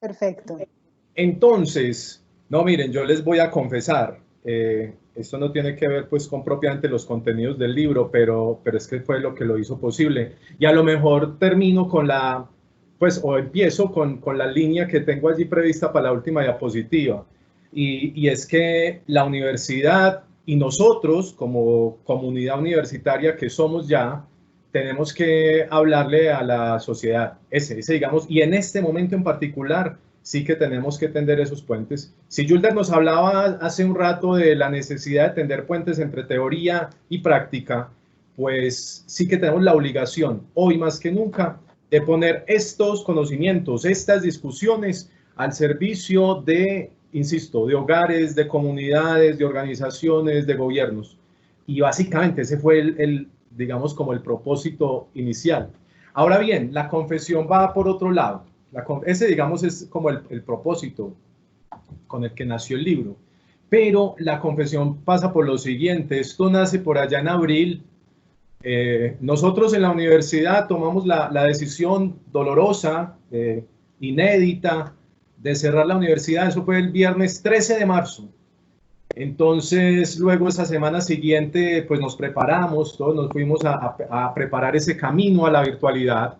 Perfecto. Entonces, no, miren, yo les voy a confesar, esto no tiene que ver pues con propiamente los contenidos del libro, pero es que fue lo que lo hizo posible. Y a lo mejor termino con la, pues, o empiezo con la línea que tengo allí prevista para la última diapositiva. Y es que la universidad y nosotros, como comunidad universitaria que somos ya, tenemos que hablarle a la sociedad, ese digamos, y en este momento en particular, sí que tenemos que tender esos puentes. Si Yulder nos hablaba hace un rato de la necesidad de tender puentes entre teoría y práctica, pues sí que tenemos la obligación, hoy más que nunca, de poner estos conocimientos, estas discusiones al servicio de, insisto, de hogares, de comunidades, de organizaciones, de gobiernos. Y básicamente ese fue digamos, como el propósito inicial. Ahora bien, la confesión va por otro lado. Ese, digamos, es como el propósito con el que nació el libro. Pero la confesión pasa por lo siguiente. Esto nace por allá en abril. Nosotros en la universidad tomamos la decisión dolorosa, inédita, de cerrar la universidad. Eso fue el viernes 13 de marzo. Entonces, luego esa semana siguiente, pues nos preparamos, todos nos fuimos a preparar ese camino a la virtualidad.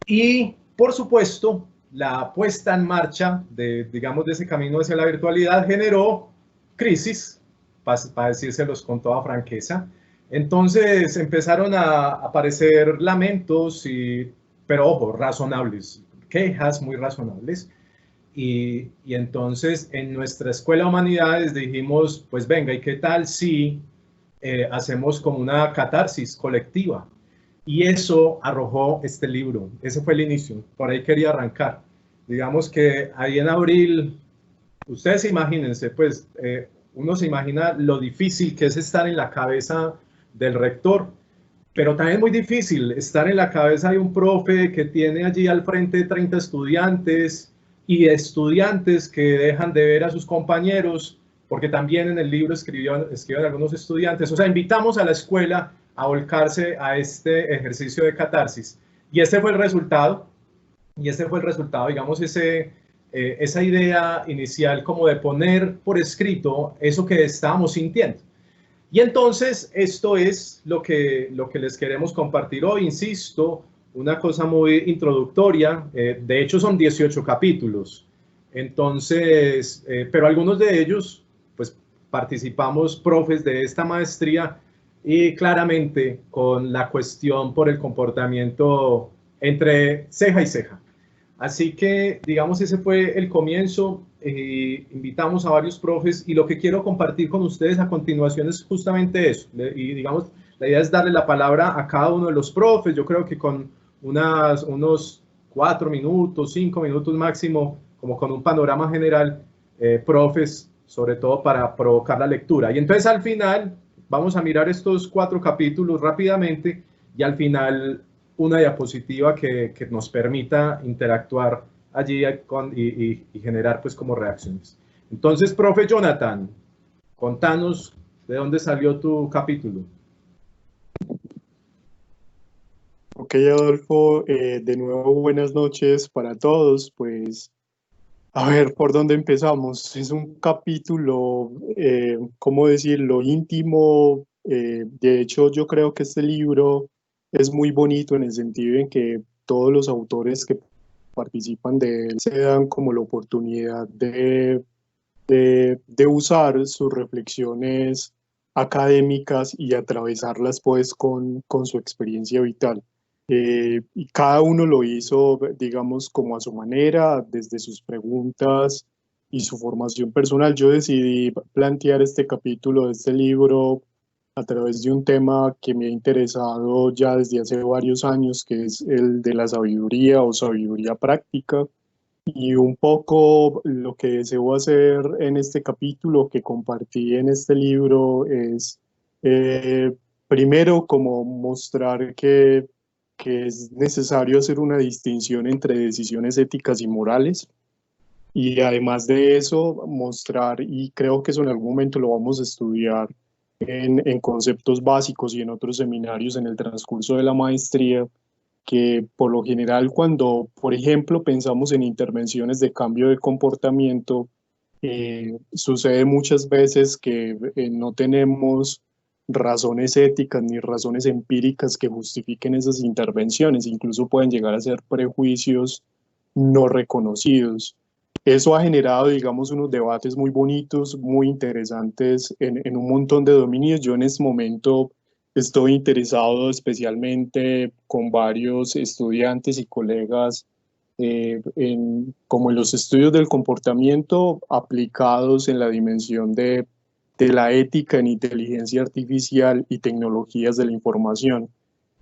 Y, por supuesto, la puesta en marcha digamos, de ese camino hacia la virtualidad generó crisis, para decírselos con toda franqueza. Entonces empezaron a aparecer lamentos, pero ojo, razonables, quejas muy razonables. Y entonces en nuestra Escuela de Humanidades dijimos, pues venga, ¿y qué tal si hacemos como una catarsis colectiva? Y eso arrojó este libro. Ese fue el inicio. Por ahí quería arrancar. Digamos que ahí en abril, ustedes imagínense, pues uno se imagina lo difícil que es estar en la cabeza del rector, pero también es muy difícil estar en la cabeza de un profe que tiene allí al frente 30 estudiantes y estudiantes que dejan de ver a sus compañeros, porque también en el libro escriben algunos estudiantes. O sea, invitamos a la escuela a volcarse a este ejercicio de catarsis. Y este fue el resultado, digamos, esa idea inicial como de poner por escrito eso que estábamos sintiendo. Y entonces esto es lo que les queremos compartir hoy, insisto, una cosa muy introductoria, de hecho son 18 capítulos, entonces, pero algunos de ellos, pues participamos profes de esta maestría y claramente con la cuestión por el comportamiento entre ceja y ceja. Así que, digamos, ese fue el comienzo. Invitamos a varios profes y lo que quiero compartir con ustedes a continuación es justamente eso. Y, digamos, la idea es darle la palabra a cada uno de los profes. Yo creo que con unos 4 minutos, 5 minutos máximo, como con un panorama general, profes, sobre todo para provocar la lectura. Y entonces al final vamos a mirar estos 4 capítulos rápidamente y al final una diapositiva que nos permita interactuar allí y generar pues como reacciones. Entonces, profe Jonathan, contanos de dónde salió tu capítulo. Ok, Adolfo, de nuevo buenas noches para todos. Pues, a ver, ¿por dónde empezamos? Es un capítulo, ¿cómo decirlo?, íntimo. De hecho, yo creo que este libro es muy bonito en el sentido en que todos los autores que participan de él se dan como la oportunidad de usar sus reflexiones académicas y atravesarlas pues con su experiencia vital. Y cada uno lo hizo, digamos, como a su manera, desde sus preguntas y su formación personal. Yo decidí plantear este capítulo de este libro a través de un tema que me ha interesado ya desde hace varios años, que es el de la sabiduría o sabiduría práctica. Y un poco lo que deseo hacer en este capítulo que compartí en este libro es, eh, primero, como mostrar que es necesario hacer una distinción entre decisiones éticas y morales. Y además de eso, mostrar, y creo que eso en algún momento lo vamos a estudiar en conceptos básicos y en otros seminarios en el transcurso de la maestría, que por lo general cuando, por ejemplo, pensamos en intervenciones de cambio de comportamiento, sucede muchas veces que no tenemos razones éticas ni razones empíricas que justifiquen esas intervenciones, incluso pueden llegar a ser prejuicios no reconocidos. Eso ha generado, digamos, unos debates muy bonitos, muy interesantes en un montón de dominios. Yo en este momento estoy interesado especialmente con varios estudiantes y colegas como en los estudios del comportamiento aplicados en la dimensión de la ética en inteligencia artificial y tecnologías de la información.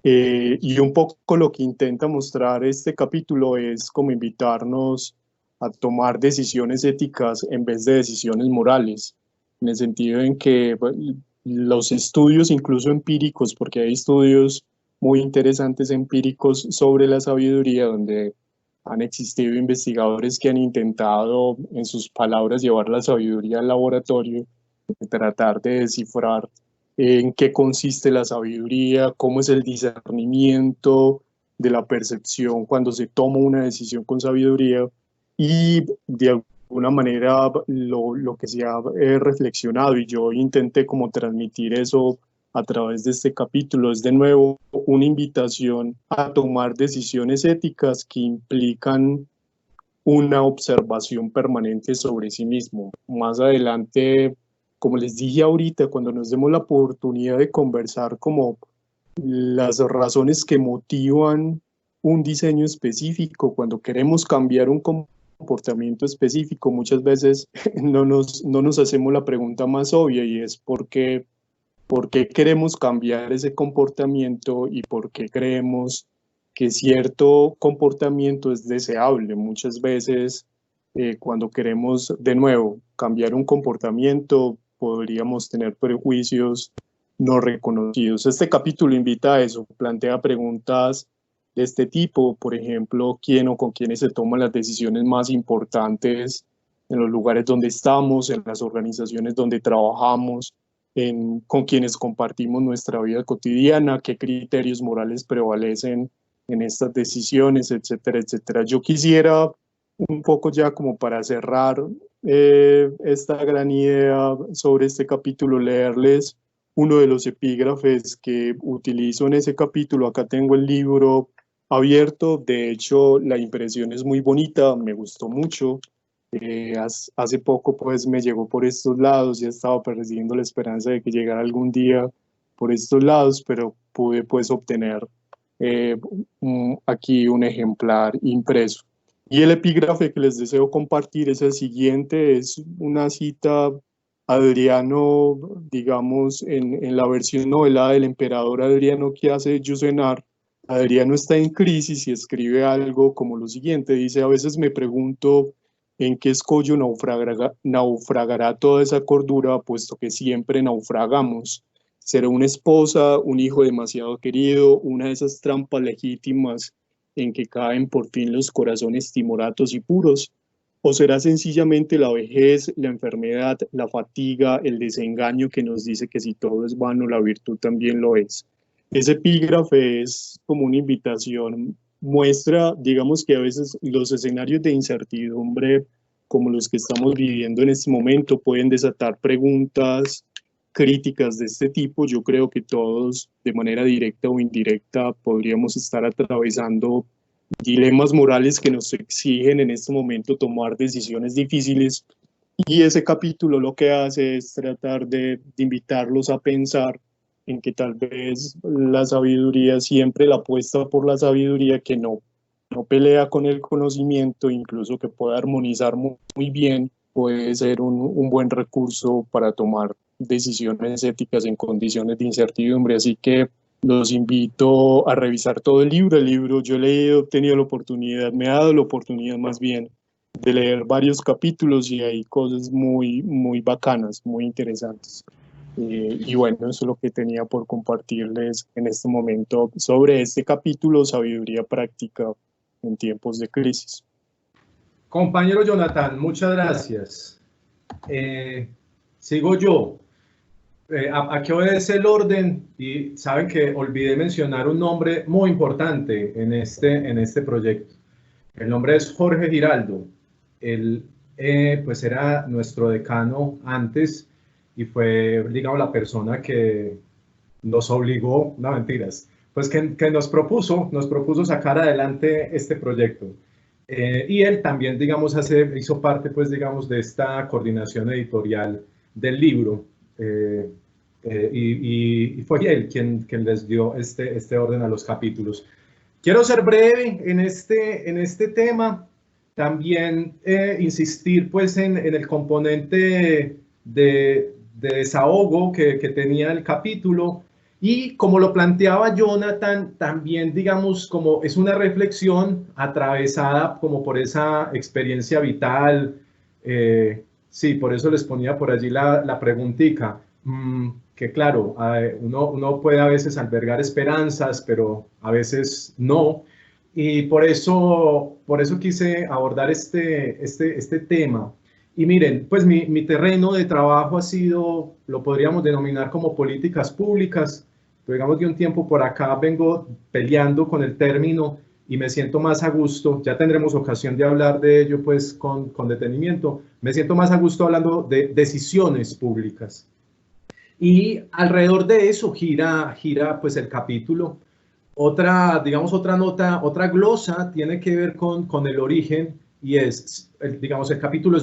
Y un poco lo que intenta mostrar este capítulo es como invitarnos a tomar decisiones éticas en vez de decisiones morales, en el sentido en que los estudios, incluso empíricos, porque hay estudios muy interesantes empíricos sobre la sabiduría, donde han existido investigadores que han intentado, en sus palabras, llevar la sabiduría al laboratorio, tratar de descifrar en qué consiste la sabiduría, cómo es el discernimiento de la percepción cuando se toma una decisión con sabiduría, y de alguna manera lo que se ha reflexionado, y yo intenté como transmitir eso a través de este capítulo, es de nuevo una invitación a tomar decisiones éticas que implican una observación permanente sobre sí mismo. Más adelante, como les dije ahorita, cuando nos demos la oportunidad de conversar como las razones que motivan un diseño específico, cuando queremos cambiar un comportamiento específico, muchas veces no nos hacemos la pregunta más obvia, y es ¿por qué queremos cambiar ese comportamiento y por qué creemos que cierto comportamiento es deseable? Muchas veces, cuando queremos de nuevo cambiar un comportamiento, podríamos tener prejuicios no reconocidos. Este capítulo invita a eso, plantea preguntas de este tipo, por ejemplo, quién o con quiénes se toman las decisiones más importantes en los lugares donde estamos, en las organizaciones donde trabajamos, con quienes compartimos nuestra vida cotidiana, qué criterios morales prevalecen en estas decisiones, etcétera, etcétera. Yo quisiera un poco ya como para cerrar esta gran idea sobre este capítulo, leerles uno de los epígrafes que utilizo en ese capítulo. Acá tengo el libro abierto, de hecho la impresión es muy bonita, me gustó mucho. Hace poco pues me llegó por estos lados, ya estaba perdiendo la esperanza de que llegara algún día por estos lados, pero pude pues obtener aquí un ejemplar impreso. Y el epígrafe que les deseo compartir es el siguiente, es una cita Adriano, digamos, en la versión novelada del emperador Adriano que hace Yusenar. Adriano está en crisis y escribe algo como lo siguiente, dice: a veces me pregunto en qué escollo naufragará toda esa cordura, puesto que siempre naufragamos. ¿Será una esposa, un hijo demasiado querido, una de esas trampas legítimas en que caen por fin los corazones timoratos y puros? ¿O será sencillamente la vejez, la enfermedad, la fatiga, el desengaño que nos dice que si todo es vano, la virtud también lo es? Ese epígrafe es como una invitación, muestra, digamos, que a veces los escenarios de incertidumbre como los que estamos viviendo en este momento pueden desatar preguntas críticas de este tipo. Yo creo que todos, de manera directa o indirecta, podríamos estar atravesando dilemas morales que nos exigen en este momento tomar decisiones difíciles, y ese capítulo lo que hace es tratar de invitarlos a pensar en que tal vez la sabiduría, siempre la apuesta por la sabiduría que no pelea con el conocimiento, incluso que puede armonizar muy bien, puede ser un buen recurso para tomar decisiones éticas en condiciones de incertidumbre. Así que los invito a revisar todo el libro. El libro yo he tenido la oportunidad, me ha dado la oportunidad más bien de leer varios capítulos, y hay cosas muy bacanas, muy interesantes. Y bueno, eso es lo que tenía por compartirles en este momento sobre este capítulo, Sabiduría Práctica en Tiempos de Crisis. Compañero Jonathan, muchas gracias. Sigo yo. ¿A qué obedece el orden? Y saben que olvidé mencionar un nombre muy importante en este proyecto. El nombre es Jorge Giraldo. Él pues era nuestro decano antes y fue, digamos, la persona que nos obligó, no mentiras, pues que nos propuso sacar adelante este proyecto. Y él también, digamos, hizo parte, pues, digamos, de esta coordinación editorial del libro. Eh, y fue él quien les dio este orden a los capítulos. Quiero ser breve en este tema, también insistir pues en el componente de desahogo que tenía el capítulo y como lo planteaba Jonathan, también digamos como es una reflexión atravesada como por esa experiencia vital, sí, por eso les ponía por allí la preguntica. Que claro, uno puede a veces albergar esperanzas, pero a veces no. Y por eso quise abordar este tema. Y miren, pues mi terreno de trabajo ha sido, lo podríamos denominar como políticas públicas. Pero digamos, de un tiempo por acá vengo peleando con el término y me siento más a gusto. Ya tendremos ocasión de hablar de ello pues con detenimiento. Me siento más a gusto hablando de decisiones públicas. Y alrededor de eso gira pues el capítulo. Otra, digamos, otra nota, otra glosa tiene que ver con el origen y digamos, el capítulo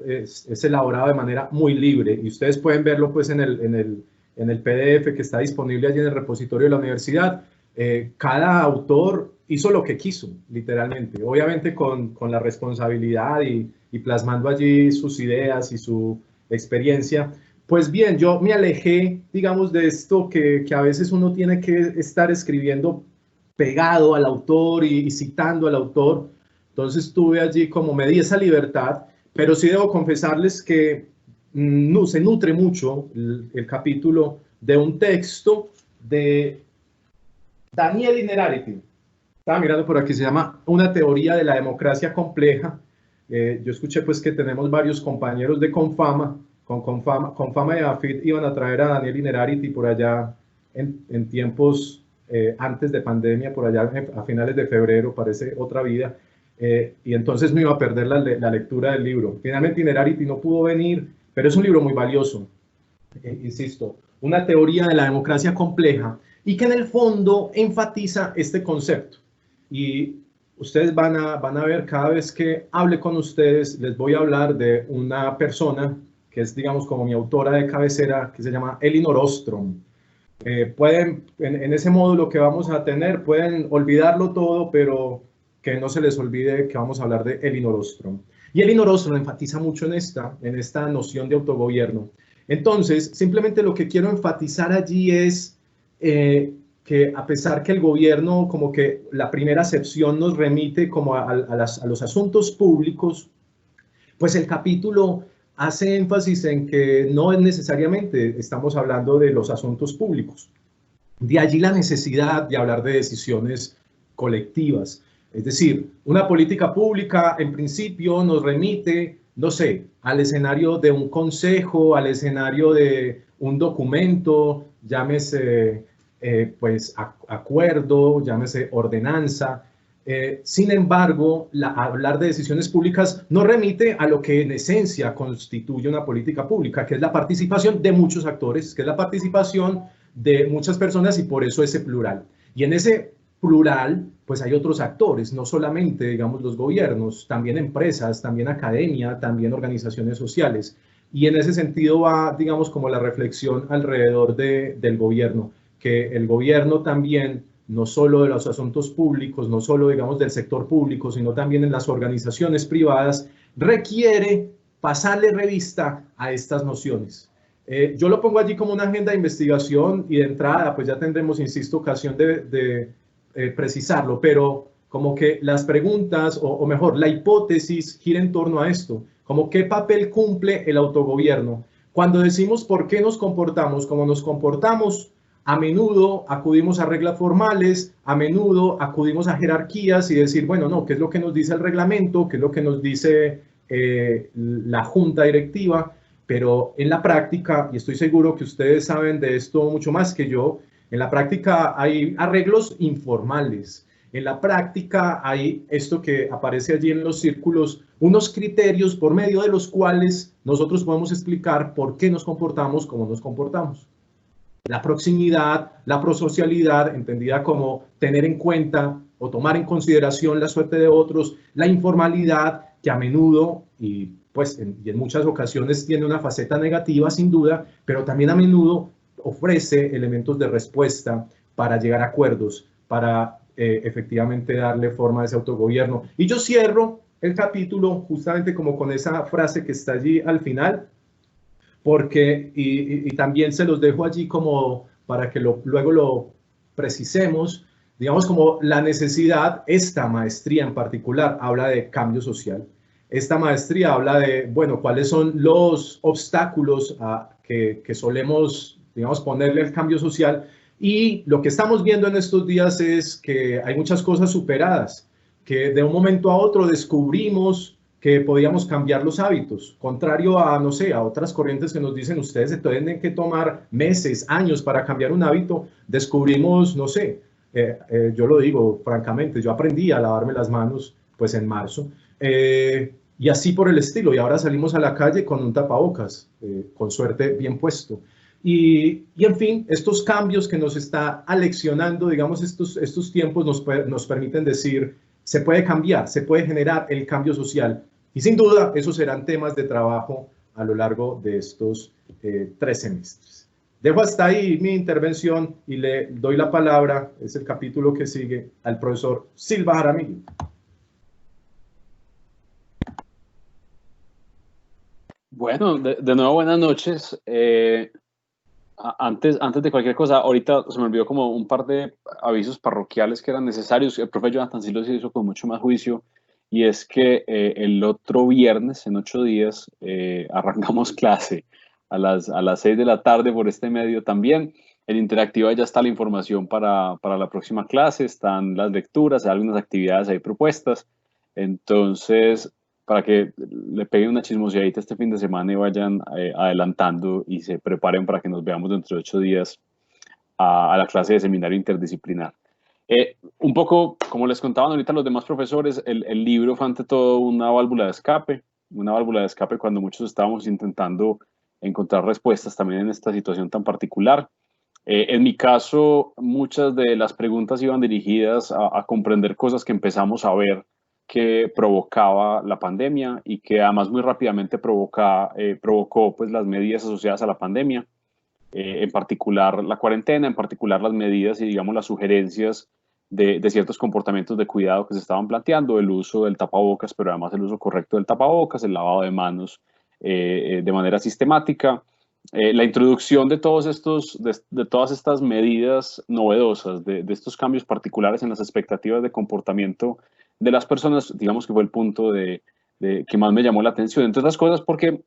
es elaborado de manera muy libre y ustedes pueden verlo pues en el PDF que está disponible allí en el repositorio de la universidad. Cada autor hizo lo que quiso, literalmente, obviamente con la responsabilidad y plasmando allí sus ideas y su experiencia. Pues bien, yo me alejé, digamos, de esto que a veces uno tiene que estar escribiendo pegado al autor y citando al autor. Entonces tuve allí como me di esa libertad, pero sí debo confesarles que no, se nutre mucho el capítulo de un texto de Daniel Innerarity. Estaba mirando por aquí, se llama Una teoría de la democracia compleja. Yo escuché pues que tenemos varios compañeros de Confama, Confama y AFIT iban a traer a Daniel Innerarity por allá en tiempos antes de pandemia, por allá a finales de febrero, parece otra vida. Y entonces me iba a perder la lectura del libro. Finalmente Innerarity no pudo venir, pero es un libro muy valioso, insisto, una teoría de la democracia compleja y que en el fondo enfatiza este concepto. Y ustedes van a ver cada vez que hable con ustedes, les voy a hablar de una persona que es, digamos, como mi autora de cabecera, que se llama Elinor Ostrom. Pueden, en ese módulo que vamos a tener, pueden olvidarlo todo, pero que no se les olvide que vamos a hablar de Elinor Ostrom. Y Elinor Ostrom enfatiza mucho en esta noción de autogobierno. Entonces, simplemente lo que quiero enfatizar allí es que a pesar que el gobierno, como que la primera acepción nos remite como a los asuntos públicos, pues el capítulo hace énfasis en que no necesariamente estamos hablando de los asuntos públicos. De allí la necesidad de hablar de decisiones colectivas. Es decir, una política pública en principio nos remite, no sé, al escenario de un consejo, al escenario de un documento, llámese pues acuerdo, llámese ordenanza. Sin embargo, hablar de decisiones públicas nos remite a lo que en esencia constituye una política pública, que es la participación de muchos actores, que es la participación de muchas personas y por eso ese plural. Y en ese plural, pues hay otros actores, no solamente, digamos, los gobiernos, también empresas, también academia, también organizaciones sociales. Y en ese sentido va, digamos, como la reflexión alrededor del gobierno, que el gobierno también, no solo de los asuntos públicos, no solo, digamos, del sector público, sino también en las organizaciones privadas, requiere pasarle revista a estas nociones. Yo lo pongo allí como una agenda de investigación y de entrada, pues ya tendremos, insisto, ocasión de precisarlo, pero como que las preguntas, o mejor, la hipótesis gira en torno a esto, como qué papel cumple el autogobierno. Cuando decimos por qué nos comportamos como nos comportamos, a menudo acudimos a reglas formales, a menudo acudimos a jerarquías y decir, bueno, no, ¿qué es lo que nos dice el reglamento? ¿Qué es lo que nos dice la junta directiva? pero en la práctica, y estoy seguro que ustedes saben de esto mucho más que yo, en la práctica hay arreglos informales. En la práctica hay esto que aparece allí en los círculos, unos criterios por medio de los cuales nosotros podemos explicar por qué nos comportamos como nos comportamos. La proximidad, la prosocialidad, entendida como tener en cuenta o tomar en consideración la suerte de otros, la informalidad, que a menudo y pues y en muchas ocasiones tiene una faceta negativa sin duda, pero también a menudo ofrece elementos de respuesta para llegar a acuerdos, para efectivamente darle forma a ese autogobierno. Y yo cierro el capítulo justamente como con esa frase que está allí al final, porque, y también se los dejo allí como para que luego lo precisemos, digamos como la necesidad, esta maestría en particular habla de cambio social. Esta maestría habla de, bueno, cuáles son los obstáculos que solemos, digamos, ponerle al cambio social. Y lo que estamos viendo en estos días es que hay muchas cosas superadas, que de un momento a otro descubrimos que podíamos cambiar los hábitos, contrario a, no sé, a otras corrientes que nos dicen ustedes se tienen que tomar meses, años para cambiar un hábito, descubrimos, no sé, yo lo digo francamente, yo aprendí a lavarme las manos pues en marzo, y así por el estilo, y ahora salimos a la calle con un tapabocas, con suerte bien puesto. Y en fin, estos cambios que nos está aleccionando, digamos, estos tiempos nos permiten decir, se puede cambiar, se puede generar el cambio social. Y sin duda, esos serán temas de trabajo a lo largo de estos 3 semestres. Dejo hasta ahí mi intervención y le doy la palabra, es el capítulo que sigue, al profesor Silva Jaramillo. Bueno, de nuevo buenas noches. Antes de cualquier cosa, ahorita se me olvidó como un par de avisos parroquiales que eran necesarios. El profe Jonathan sí los hizo con mucho más juicio, y es que el otro viernes, en 8 días, arrancamos clase a las 6 de la tarde por este medio también. En Interactiva ya está la información para la próxima clase, están las lecturas, hay algunas actividades ahí propuestas. Entonces, para que le peguen una chismoseadita este fin de semana y vayan adelantando y se preparen para que nos veamos dentro de 8 días a la clase de seminario interdisciplinar. Un poco, como les contaban ahorita los demás profesores, el libro fue ante todo una válvula de escape cuando muchos estábamos intentando encontrar respuestas también en esta situación tan particular. En mi caso, muchas de las preguntas iban dirigidas a comprender cosas que empezamos a ver que provocaba la pandemia y que además muy rápidamente provocó pues, las medidas asociadas a la pandemia, en particular la cuarentena, en particular las medidas y digamos las sugerencias de ciertos comportamientos de cuidado que se estaban planteando, el uso del tapabocas, pero además el uso correcto del tapabocas, el lavado de manos de manera sistemática. La introducción de todas estas medidas novedosas, de estos cambios particulares en las expectativas de comportamiento de las personas, digamos que fue el punto que más me llamó la atención. Entre otras cosas porque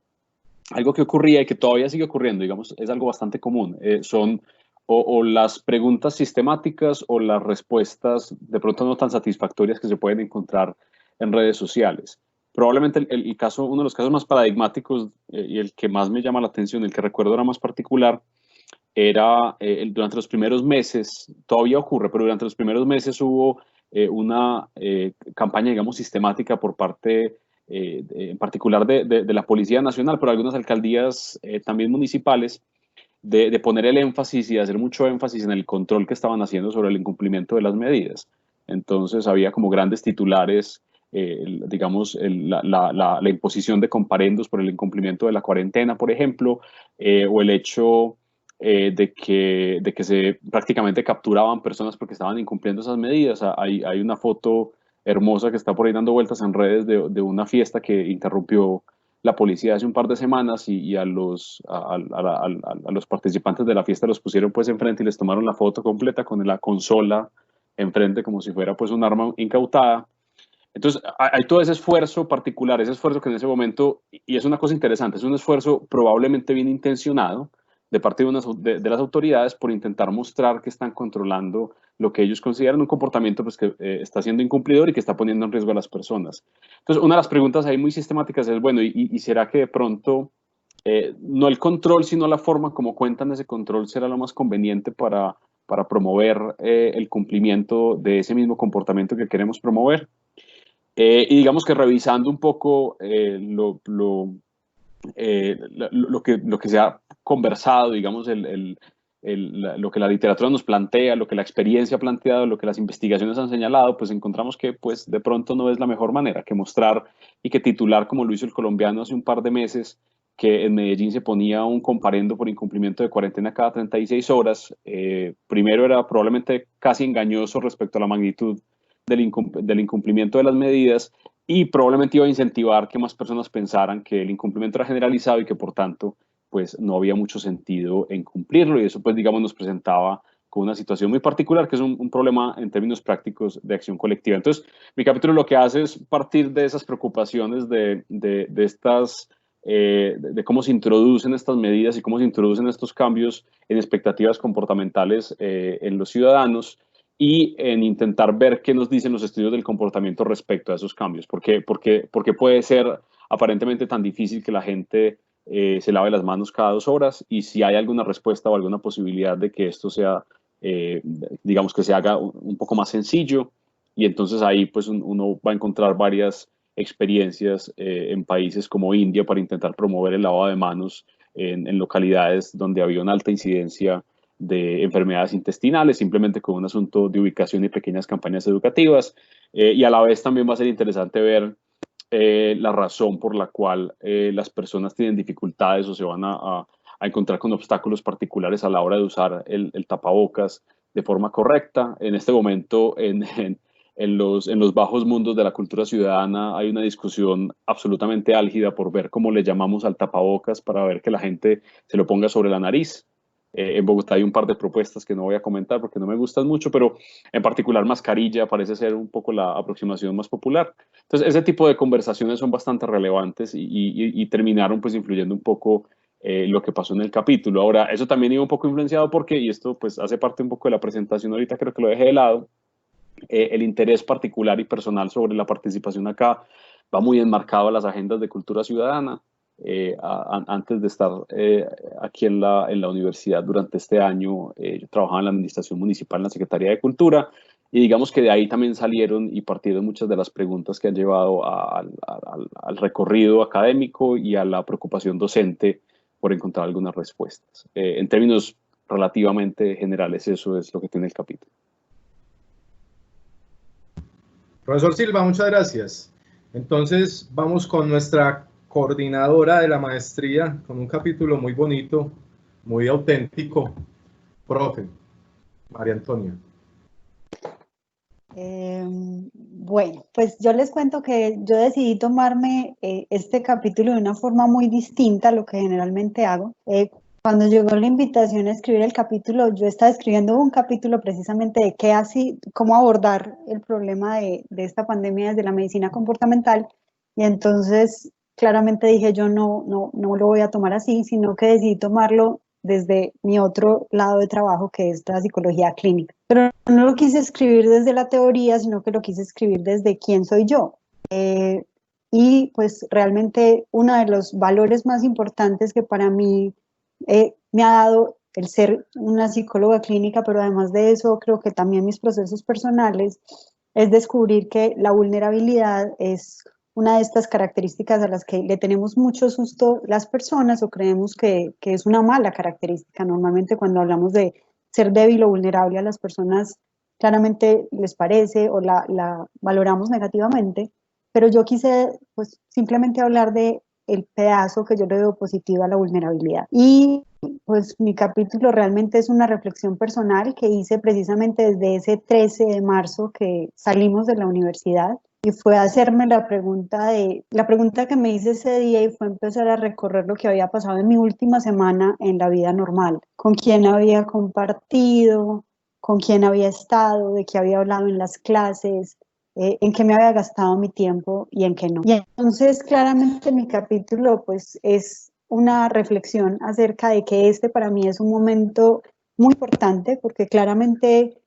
algo que ocurría y que todavía sigue ocurriendo, digamos, es algo bastante común, son o las preguntas sistemáticas o las respuestas de pronto no tan satisfactorias que se pueden encontrar en redes sociales. Probablemente uno de los casos más paradigmáticos y el que más me llama la atención, el que recuerdo era más particular, era durante los primeros meses, todavía ocurre, pero durante los primeros meses hubo una campaña, digamos, sistemática por parte, en particular de la Policía Nacional, pero algunas alcaldías también municipales, de poner el énfasis y de hacer mucho énfasis en el control que estaban haciendo sobre el incumplimiento de las medidas. Entonces había como grandes titulares, digamos, la imposición de comparendos por el incumplimiento de la cuarentena, por ejemplo, o el hecho de que se prácticamente capturaban personas porque estaban incumpliendo esas medidas. Hay una foto hermosa que está por ahí dando vueltas en redes de una fiesta que interrumpió la policía hace un par de semanas y a los participantes de la fiesta los pusieron pues enfrente y les tomaron la foto completa con la consola enfrente como si fuera pues un arma incautada. Entonces hay todo ese esfuerzo particular, ese esfuerzo que en ese momento, y es una cosa interesante, es un esfuerzo probablemente bien intencionado de parte de las autoridades por intentar mostrar que están controlando lo que ellos consideran un comportamiento pues, que está siendo incumplidor y que está poniendo en riesgo a las personas. Entonces, una de las preguntas ahí muy sistemáticas es, bueno, ¿y será que de pronto no el control, sino la forma como cuentan ese control será lo más conveniente para promover el cumplimiento de ese mismo comportamiento que queremos promover. Y digamos que revisando un poco lo que se ha conversado, digamos, lo que la literatura nos plantea, lo que la experiencia ha planteado, lo que las investigaciones han señalado, pues encontramos que pues, de pronto no es la mejor manera que mostrar y que titular, como lo hizo el colombiano hace un par de meses, que en Medellín se ponía un comparendo por incumplimiento de cuarentena cada 36 horas. Primero era probablemente casi engañoso respecto a la magnitud del incumplimiento de las medidas, y probablemente iba a incentivar que más personas pensaran que el incumplimiento era generalizado y que por tanto pues no había mucho sentido en cumplirlo, y eso pues digamos nos presentaba con una situación muy particular que es un problema en términos prácticos de acción colectiva. Entonces mi capítulo lo que hace es partir de esas preocupaciones de estas de cómo se introducen estas medidas y cómo se introducen estos cambios en expectativas comportamentales en los ciudadanos, y en intentar ver qué nos dicen los estudios del comportamiento respecto a esos cambios. ¿Por qué puede ser aparentemente tan difícil que la gente se lave las manos cada 2 horas? Y si hay alguna respuesta o alguna posibilidad de que esto sea, digamos, que se haga un poco más sencillo. Y entonces ahí pues uno va a encontrar varias experiencias en países como India para intentar promover el lavado de manos en localidades donde había una alta incidencia de enfermedades intestinales, simplemente con un asunto de ubicación y pequeñas campañas educativas. Y a la vez también va a ser interesante ver la razón por la cual las personas tienen dificultades o se van a encontrar con obstáculos particulares a la hora de usar el tapabocas de forma correcta. En este momento, en los bajos mundos de la cultura ciudadana hay una discusión absolutamente álgida por ver cómo le llamamos al tapabocas para ver que la gente se lo ponga sobre la nariz. En Bogotá hay un par de propuestas que no voy a comentar porque no me gustan mucho, pero en particular mascarilla parece ser un poco la aproximación más popular. Entonces, ese tipo de conversaciones son bastante relevantes y terminaron pues influyendo un poco lo que pasó en el capítulo. Ahora, eso también iba un poco influenciado porque, y esto pues hace parte un poco de la presentación ahorita, creo que lo dejé de lado, el interés particular y personal sobre la participación acá va muy enmarcado a las agendas de cultura ciudadana. Antes de estar aquí en la universidad durante este año, yo trabajaba en la administración municipal, en la Secretaría de Cultura, y digamos que de ahí también salieron y partieron muchas de las preguntas que han llevado al recorrido académico y a la preocupación docente por encontrar algunas respuestas. En términos relativamente generales, eso es lo que tiene el capítulo. Profesor Silva, muchas gracias. Entonces vamos con nuestra coordinadora de la maestría, con un capítulo muy bonito, muy auténtico. Profe, María Antonia. Bueno, pues yo les cuento que yo decidí tomarme este capítulo de una forma muy distinta a lo que generalmente hago. Cuando llegó la invitación a escribir el capítulo, yo estaba escribiendo un capítulo precisamente de cómo abordar el problema de esta pandemia desde la medicina comportamental, y entonces claramente dije yo no lo voy a tomar así, sino que decidí tomarlo desde mi otro lado de trabajo, que es la psicología clínica. Pero no lo quise escribir desde la teoría, sino que lo quise escribir desde quién soy yo. Y pues realmente uno de los valores más importantes que para mí me ha dado el ser una psicóloga clínica, pero además de eso creo que también mis procesos personales, es descubrir que la vulnerabilidad es una de estas características a las que le tenemos mucho susto las personas, o creemos que es una mala característica. Normalmente cuando hablamos de ser débil o vulnerable, a las personas claramente les parece o la valoramos negativamente, pero yo quise pues simplemente hablar de el pedazo que yo le veo positivo a la vulnerabilidad. Y pues mi capítulo realmente es una reflexión personal que hice precisamente desde ese 13 de marzo que salimos de la universidad, y fue hacerme la pregunta que me hice ese día, y fue empezar a recorrer lo que había pasado en mi última semana en la vida normal, con quién había compartido, con quién había estado, de qué había hablado en las clases, en qué me había gastado mi tiempo y en qué no. Y entonces claramente mi capítulo pues es una reflexión acerca de que este para mí es un momento muy importante, porque claramente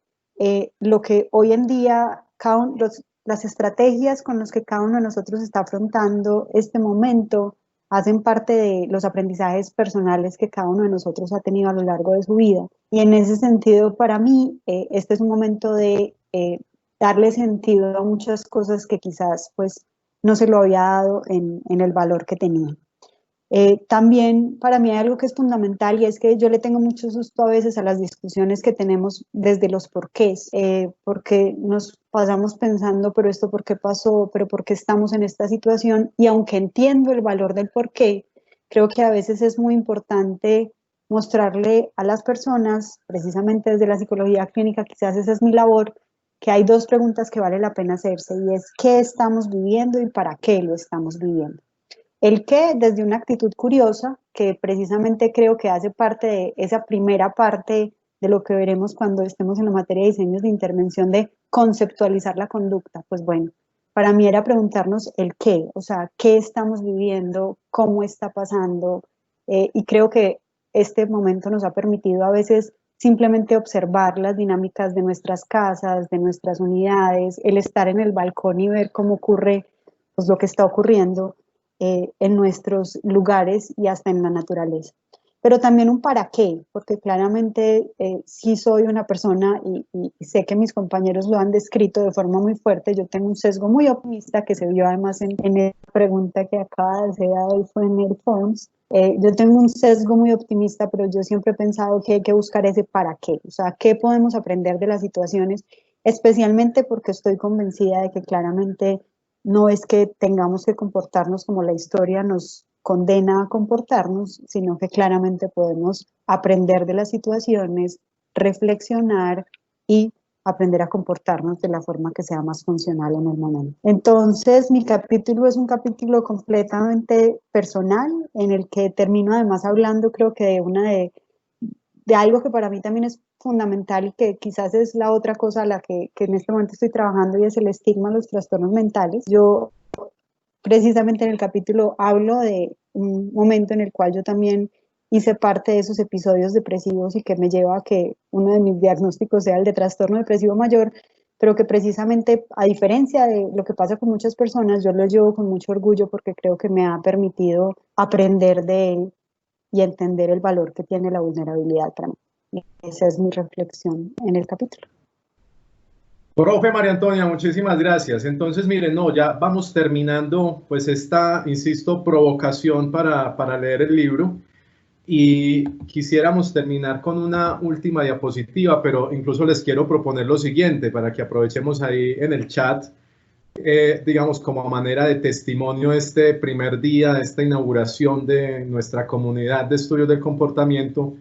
lo que hoy en día las estrategias con las que cada uno de nosotros está afrontando este momento hacen parte de los aprendizajes personales que cada uno de nosotros ha tenido a lo largo de su vida. Y en ese sentido, para mí, este es un momento de darle sentido a muchas cosas que quizás pues no se lo había dado en el valor que tenía. También para mí hay algo que es fundamental y es que yo le tengo mucho susto a veces a las discusiones que tenemos desde los porqués, porque nos pasamos pensando, pero esto por qué pasó, pero por qué estamos en esta situación, y aunque entiendo el valor del porqué, creo que a veces es muy importante mostrarle a las personas, precisamente desde la psicología clínica, quizás esa es mi labor, que hay dos preguntas que vale la pena hacerse, y es ¿qué estamos viviendo y para qué lo estamos viviendo? El qué desde una actitud curiosa, que precisamente creo que hace parte de esa primera parte de lo que veremos cuando estemos en la materia de diseños de intervención, de conceptualizar la conducta. Pues bueno, para mí era preguntarnos el qué, o sea, qué estamos viviendo, cómo está pasando, y creo que este momento nos ha permitido a veces simplemente observar las dinámicas de nuestras casas, de nuestras unidades, el estar en el balcón y ver cómo ocurre pues, lo que está ocurriendo en nuestros lugares y hasta en la naturaleza. Pero también un para qué, porque claramente sí soy una persona y sé que mis compañeros lo han descrito de forma muy fuerte. Yo tengo un sesgo muy optimista que se vio además en la pregunta que acaba de hacer Adolfo en el Forms. Yo tengo un sesgo muy optimista, pero yo siempre he pensado que hay que buscar ese para qué, o sea, qué podemos aprender de las situaciones, especialmente porque estoy convencida de que claramente no es que tengamos que comportarnos como la historia nos condena a comportarnos, sino que claramente podemos aprender de las situaciones, reflexionar y aprender a comportarnos de la forma que sea más funcional en el momento. Entonces, mi capítulo es un capítulo completamente personal, en el que termino además hablando, creo que de algo que para mí también es fundamental y que quizás es la otra cosa a la que en este momento estoy trabajando, y es el estigma de los trastornos mentales. Yo precisamente en el capítulo hablo de un momento en el cual yo también hice parte de esos episodios depresivos y que me lleva a que uno de mis diagnósticos sea el de trastorno depresivo mayor, pero que precisamente, a diferencia de lo que pasa con muchas personas, yo lo llevo con mucho orgullo porque creo que me ha permitido aprender de él y entender el valor que tiene la vulnerabilidad para mí. Y esa es mi reflexión en el capítulo. Profe María Antonia, muchísimas gracias. Entonces, miren, no, ya vamos terminando pues esta, insisto, provocación para leer el libro, y quisiéramos terminar con una última diapositiva, pero incluso les quiero proponer lo siguiente para que aprovechemos ahí en el chat, digamos, como manera de testimonio este primer día de esta inauguración de nuestra comunidad de estudios del comportamiento.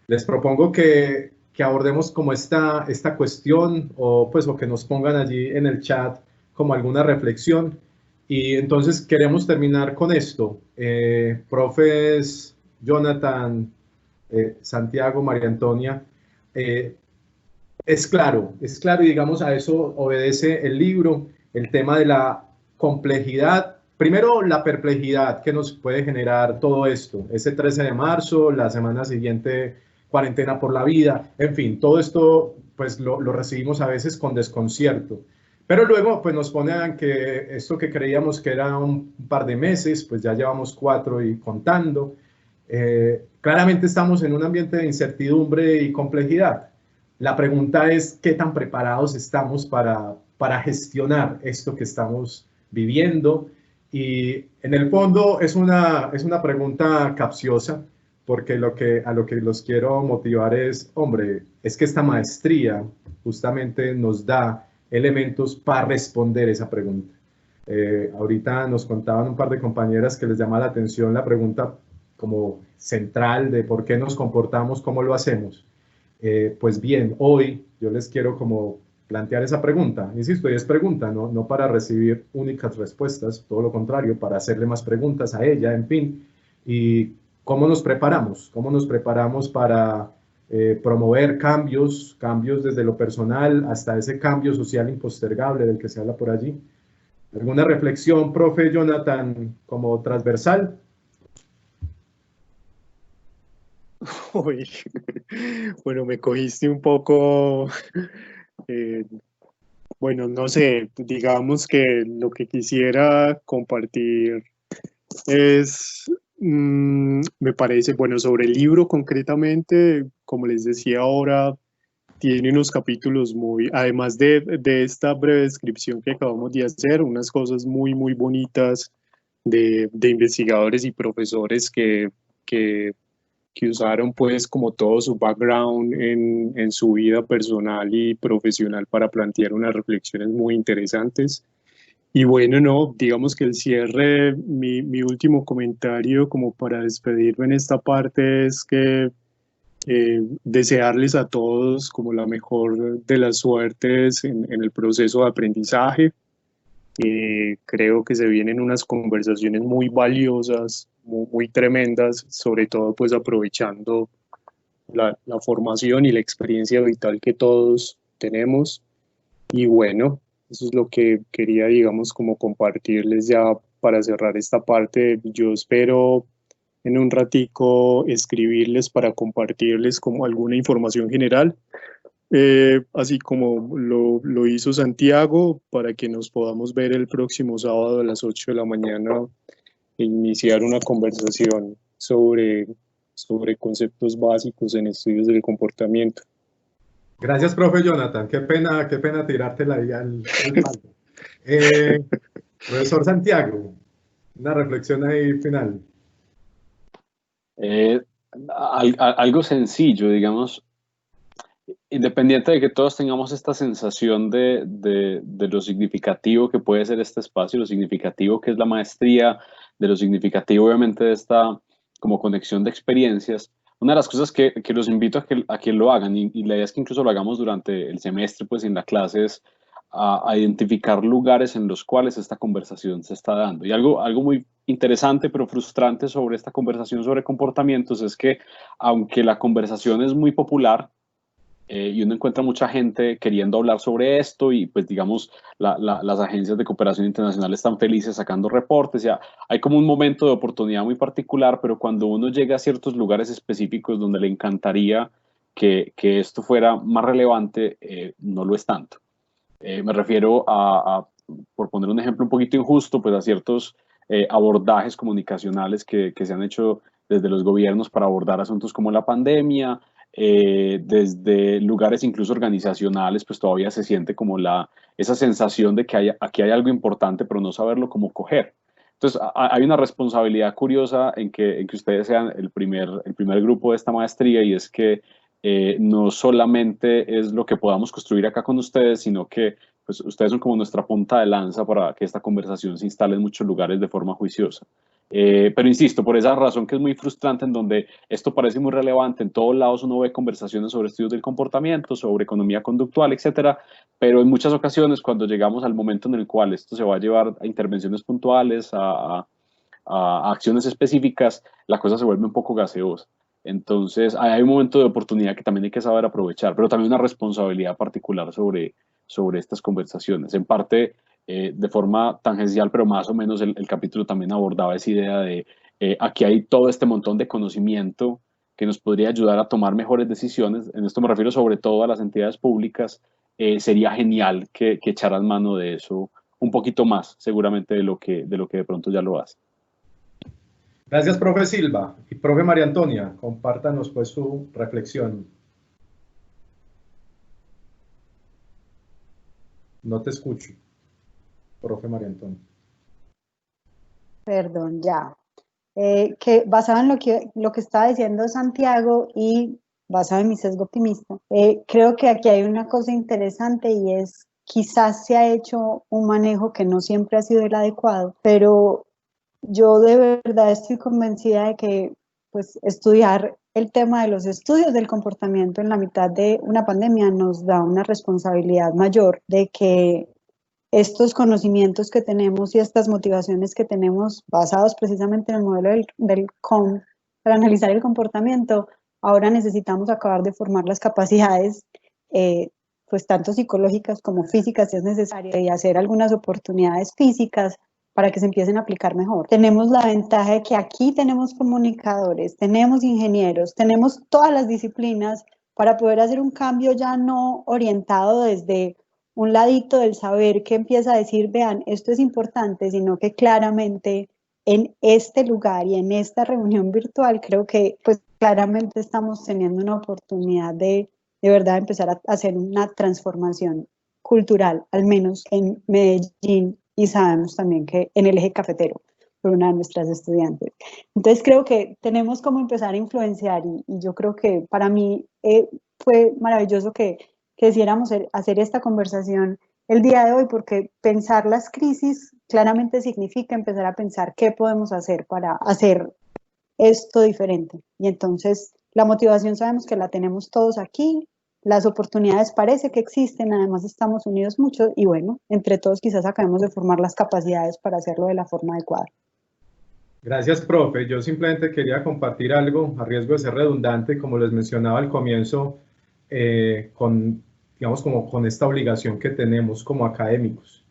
Les propongo que abordemos como esta cuestión, o pues o que nos pongan allí en el chat como alguna reflexión. Y entonces queremos terminar con esto. Profes Jonathan, Santiago, María Antonia, es claro, y digamos a eso obedece el libro, el tema de la complejidad. Primero, la perplejidad que nos puede generar todo esto. Ese 13 de marzo, la semana siguiente, cuarentena por la vida, en fin, todo esto pues lo recibimos a veces con desconcierto. Pero luego pues nos ponen que esto que creíamos que era un par de meses, pues ya llevamos 4 y contando. Claramente estamos en un ambiente de incertidumbre y complejidad. La pregunta es qué tan preparados estamos para gestionar esto que estamos viviendo. Y en el fondo es una pregunta capciosa, porque a lo que los quiero motivar es, hombre, es que esta maestría justamente nos da elementos para responder esa pregunta. Ahorita nos contaban un par de compañeras que les llama la atención la pregunta como central de por qué nos comportamos como lo hacemos. Pues bien, hoy yo les quiero como plantear esa pregunta, insisto, y es pregunta, no para recibir únicas respuestas, todo lo contrario, para hacerle más preguntas a ella, en fin, y cómo nos preparamos para promover cambios desde lo personal hasta ese cambio social impostergable del que se habla por allí. ¿Alguna reflexión, profe Jonathan, como transversal? Uy, bueno, me cogiste un poco, bueno, no sé, digamos que lo que quisiera compartir es Me parece, bueno, sobre el libro concretamente, como les decía ahora, tiene unos capítulos muy, además de esta breve descripción que acabamos de hacer, unas cosas muy, muy bonitas de investigadores y profesores que, que usaron pues como todo su background en su vida personal y profesional para plantear unas reflexiones muy interesantes. Y bueno, no, digamos que el cierre, mi último comentario como para despedirme en esta parte es que desearles a todos como la mejor de las suertes en el proceso de aprendizaje. Creo que se vienen unas conversaciones muy valiosas, muy tremendas, sobre todo pues aprovechando la formación y la experiencia vital que todos tenemos. Y bueno, eso es lo que quería, digamos, como compartirles ya para cerrar esta parte. Yo espero en un ratico escribirles para compartirles como alguna información general, así como lo hizo Santiago, para que nos podamos ver el próximo sábado a las 8 de la mañana e iniciar una conversación sobre conceptos básicos en estudios del comportamiento. Gracias, profe Jonathan. Qué pena tirártela ahí al palo. Profesor Santiago, una reflexión ahí final. Algo sencillo, digamos, independiente de que todos tengamos esta sensación de lo significativo que puede ser este espacio, lo significativo que es la maestría, de lo significativo obviamente de esta como conexión de experiencias, una de las cosas que los invito a que lo hagan, y la idea es que incluso lo hagamos durante el semestre, pues en la clase, es a identificar lugares en los cuales esta conversación se está dando. Y algo muy interesante pero frustrante sobre esta conversación sobre comportamientos es que aunque la conversación es muy popular, y uno encuentra mucha gente queriendo hablar sobre esto y pues digamos las agencias de cooperación internacional están felices sacando reportes, ya hay como un momento de oportunidad muy particular, pero cuando uno llega a ciertos lugares específicos donde le encantaría que esto fuera más relevante, no lo es tanto. Me refiero por poner un ejemplo un poquito injusto, pues a ciertos abordajes comunicacionales que se han hecho desde los gobiernos para abordar asuntos como la pandemia, desde lugares incluso organizacionales, pues todavía se siente como esa sensación de que aquí hay algo importante, pero no saberlo cómo coger. Entonces, hay una responsabilidad curiosa en que ustedes sean el primer grupo de esta maestría, y es que no solamente es lo que podamos construir acá con ustedes, sino que pues, ustedes son como nuestra punta de lanza para que esta conversación se instale en muchos lugares de forma juiciosa. Pero insisto, por esa razón que es muy frustrante, en donde esto parece muy relevante, en todos lados uno ve conversaciones sobre estudios del comportamiento, sobre economía conductual, etcétera, pero en muchas ocasiones cuando llegamos al momento en el cual esto se va a llevar a intervenciones puntuales, a acciones específicas, la cosa se vuelve un poco gaseosa. Entonces, hay un momento de oportunidad que también hay que saber aprovechar, pero también una responsabilidad particular sobre estas conversaciones. En parte, de forma tangencial, pero más o menos el capítulo también abordaba esa idea de aquí hay todo este montón de conocimiento que nos podría ayudar a tomar mejores decisiones. En esto me refiero sobre todo a las entidades públicas. Sería genial que echaran mano de eso un poquito más, seguramente, de lo que de pronto ya lo hace. Gracias, profe Silva. Y profe María Antonia, compártanos pues su reflexión. No te escucho, profe María Antonia. Perdón, ya. Que basado en lo que estaba diciendo Santiago y basado en mi sesgo optimista, creo que aquí hay una cosa interesante, y es quizás se ha hecho un manejo que no siempre ha sido el adecuado, pero yo de verdad estoy convencida de que pues, estudiar el tema de los estudios del comportamiento en la mitad de una pandemia nos da una responsabilidad mayor de que estos conocimientos que tenemos y estas motivaciones que tenemos basados precisamente en el modelo del COM para analizar el comportamiento, ahora necesitamos acabar de formar las capacidades, pues tanto psicológicas como físicas si es necesario, y hacer algunas oportunidades físicas para que se empiecen a aplicar mejor. Tenemos la ventaja de que aquí tenemos comunicadores, tenemos ingenieros, tenemos todas las disciplinas para poder hacer un cambio ya no orientado desde un ladito del saber que empieza a decir, vean, esto es importante, sino que claramente en este lugar y en esta reunión virtual, creo que pues claramente estamos teniendo una oportunidad de verdad empezar a hacer una transformación cultural, al menos en Medellín, y sabemos también que en el eje cafetero, por una de nuestras estudiantes. Entonces creo que tenemos como empezar a influenciar y yo creo que para mí fue maravilloso que quisiéramos hacer esta conversación el día de hoy, porque pensar las crisis claramente significa empezar a pensar qué podemos hacer para hacer esto diferente. Y entonces la motivación sabemos que la tenemos todos aquí, las oportunidades parece que existen, además estamos unidos mucho y bueno, entre todos quizás acabemos de formar las capacidades para hacerlo de la forma adecuada. Gracias, profe. Yo simplemente quería compartir algo, a riesgo de ser redundante, como les mencionaba al comienzo, digamos, como con esta obligación que tenemos como académicos.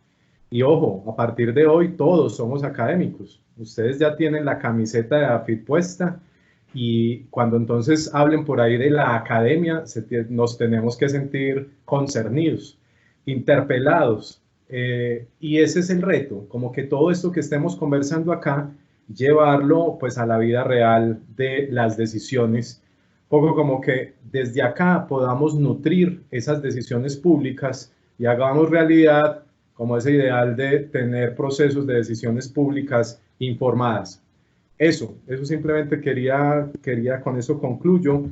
Y ojo, a partir de hoy todos somos académicos. Ustedes ya tienen la camiseta de AFIT puesta y cuando entonces hablen por ahí de la academia, nos tenemos que sentir concernidos, interpelados. Y ese es el reto, como que todo esto que estemos conversando acá, llevarlo pues a la vida real de las decisiones, poco como que desde acá podamos nutrir esas decisiones públicas y hagamos realidad como ese ideal de tener procesos de decisiones públicas informadas. Eso simplemente quería con eso concluyo.